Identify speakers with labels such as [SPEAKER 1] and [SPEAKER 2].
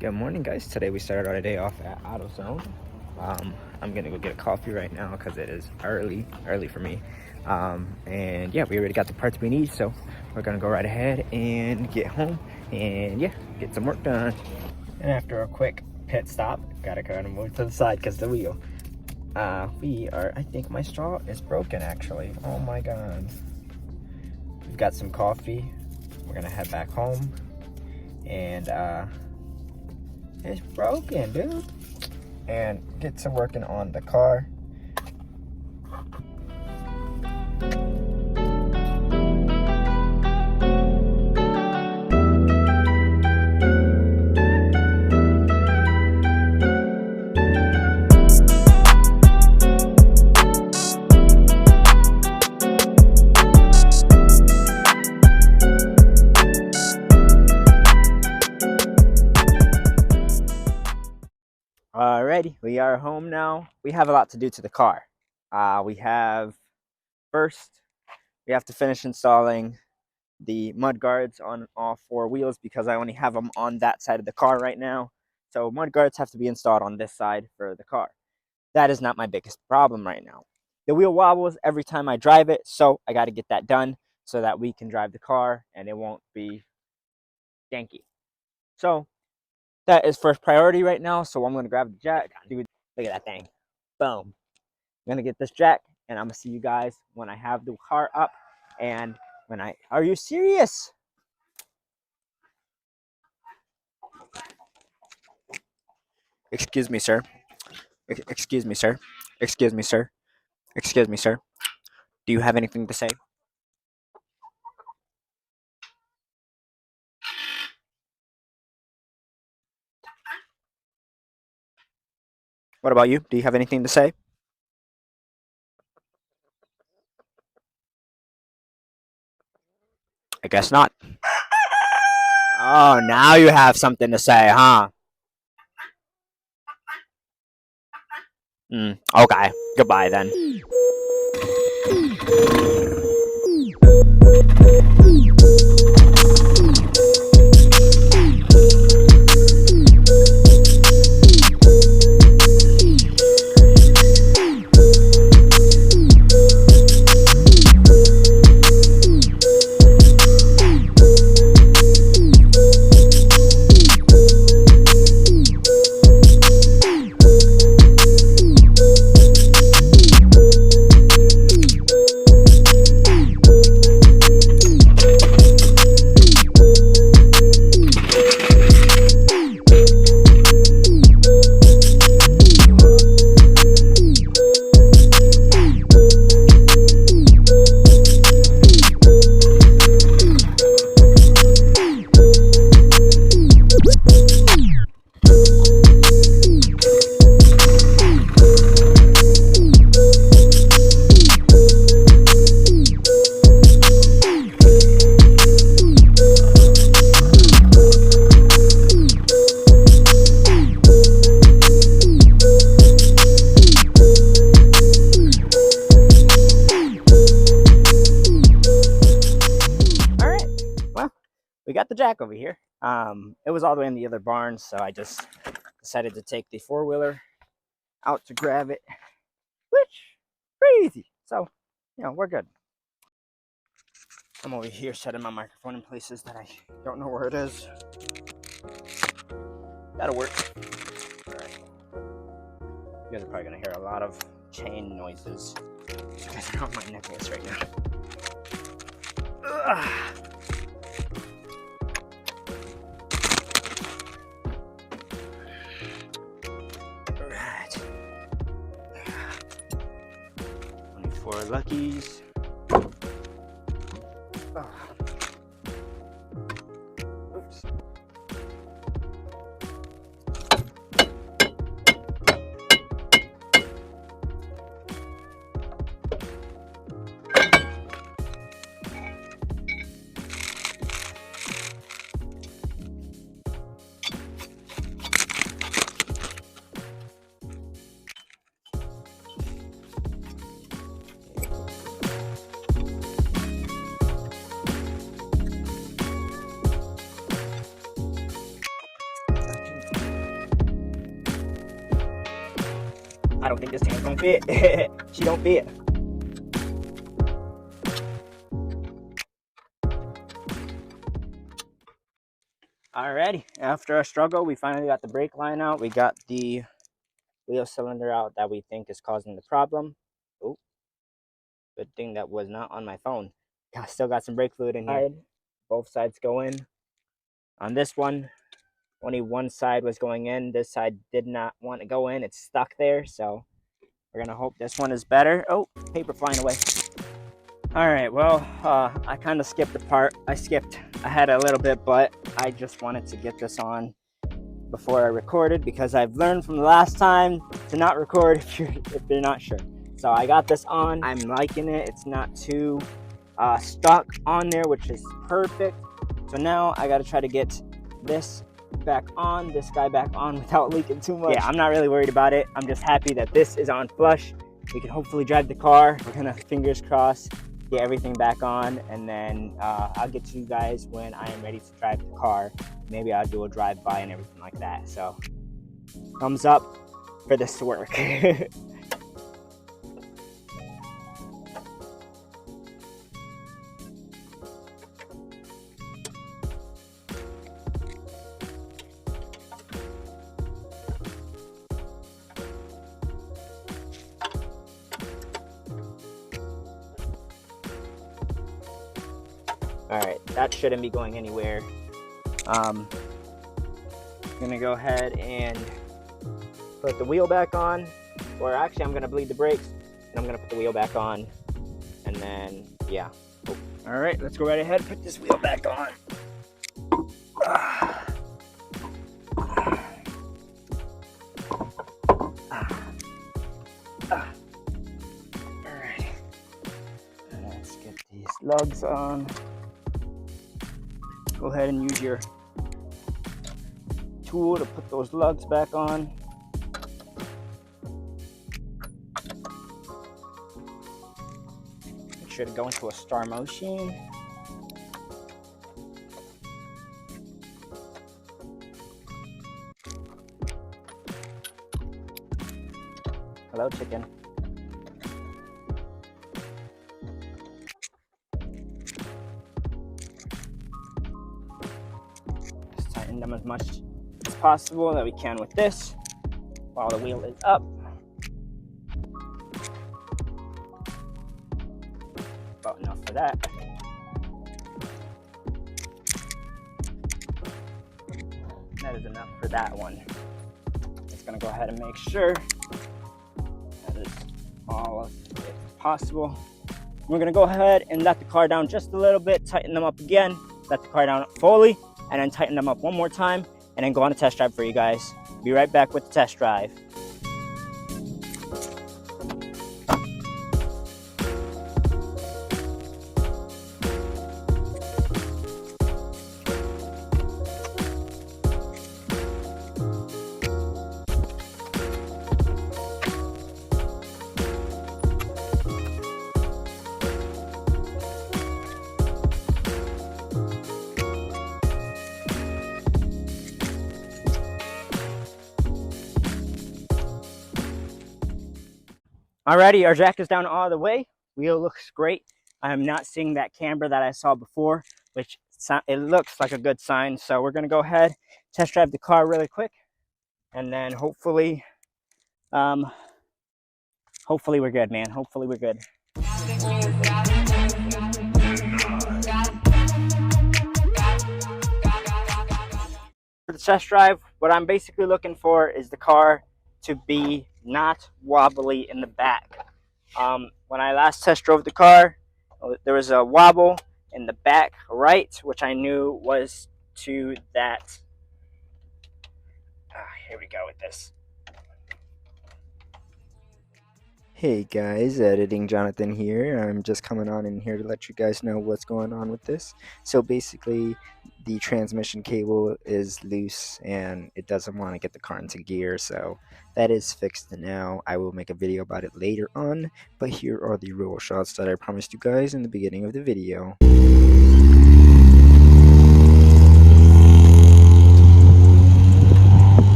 [SPEAKER 1] Good morning, guys. Today we started our day off at AutoZone. I'm gonna go get a coffee right now because it is early for me. And yeah, we already got the parts we need, so we're gonna go right ahead and get home and yeah, get some work done. And after a quick pit stop, gotta kind of move to the side because the wheel. I think my straw is broken actually. Oh my god. We've got some coffee. We're gonna head back home and it's broken, dude. And get to working on the car. Alrighty, we are home now. We have a lot to do to the car. First, we have to finish installing the mud guards on all four wheels because I only have them on that side of the car right now. So mud guards have to be installed on this side for the car. That is not my biggest problem right now. The wheel wobbles every time I drive it, so I got to get that done so that we can drive the car and it won't be janky. So that is first priority right now. So I'm going to grab the jack. Dude, look at that thing. Boom. I'm going to get this jack and I'm going to see you guys when I have the car up and are you serious? Excuse me, sir. Excuse me, sir. Excuse me, sir. Excuse me, sir. Do you have anything to say? What about you? Do you have anything to say? I guess not. Oh, now you have something to say, huh? Okay. Goodbye then. We got the jack over here. It was all the way in the other barn, so I just decided to take the four-wheeler out to grab it, which pretty easy. So, we're good. I'm over here setting my microphone in places that I don't know where it is. That'll work. All right. You guys are probably gonna hear a lot of chain noises. You guys are on my necklace right now. Ugh. For luckies. Oops. I don't think this thing is gonna fit. She don't fit. Alrighty, after a struggle, we finally got the brake line out. We got the wheel cylinder out that we think is causing the problem. Oh, good thing that was not on my phone. Still got some brake fluid in here. Both sides go in. On this one, only one side was going in. This side did not want to go in. It's stuck there, so we're gonna hope this one is better. Oh, paper flying away. All right, well, I kind of skipped a part. I had a little bit, but I just wanted to get this on before I recorded because I've learned from the last time to not record if you're not sure. So I got this on. I'm liking it. It's not too stuck on there, which is perfect. So now I got to try to get this back on, this guy back on without leaking too much. Yeah, I'm not really worried about it. I'm just happy that this is on flush. We can hopefully drive the car. We're gonna, fingers crossed, get everything back on, and then I'll get to you guys when I am ready to drive the car. Maybe I'll do a drive-by and everything like that. So thumbs up for this to work. All right, that shouldn't be going anywhere. I'm gonna go ahead and put the wheel back on, or actually I'm gonna bleed the brakes and I'm gonna put the wheel back on, and then yeah. Oh. All right, let's go right ahead, put this wheel back on. All right, let's get these lugs on. Go ahead and use your tool to put those lugs back on. Make sure to go into a star motion. Hello, chicken. Them as much as possible that we can with this while the wheel is up. About enough for that. That is enough for that one. Just gonna go ahead and make sure that is all of it possible. We're gonna go ahead and let the car down just a little bit, tighten them up again, let the car down fully, and then tighten them up one more time, and then go on a test drive for you guys. Be right back with the test drive. Alrighty, our jack is down all the way. Wheel looks great. I am not seeing that camber that I saw before, which it looks like a good sign. So we're gonna go ahead, test drive the car really quick, and then hopefully we're good, man. Hopefully we're good. For the test drive, what I'm basically looking for is the car to be not wobbly in the back. When I last test drove the car, there was a wobble in the back right, which I knew was to that. Here we go with this.
[SPEAKER 2] Hey guys, Editing Jonathan here. I'm just coming on in here to let you guys know what's going on with this. So basically, the transmission cable is loose and it doesn't want to get the car into gear, so that is fixed now. I will make a video about it later on, but here are the roll shots that I promised you guys in the beginning of the video.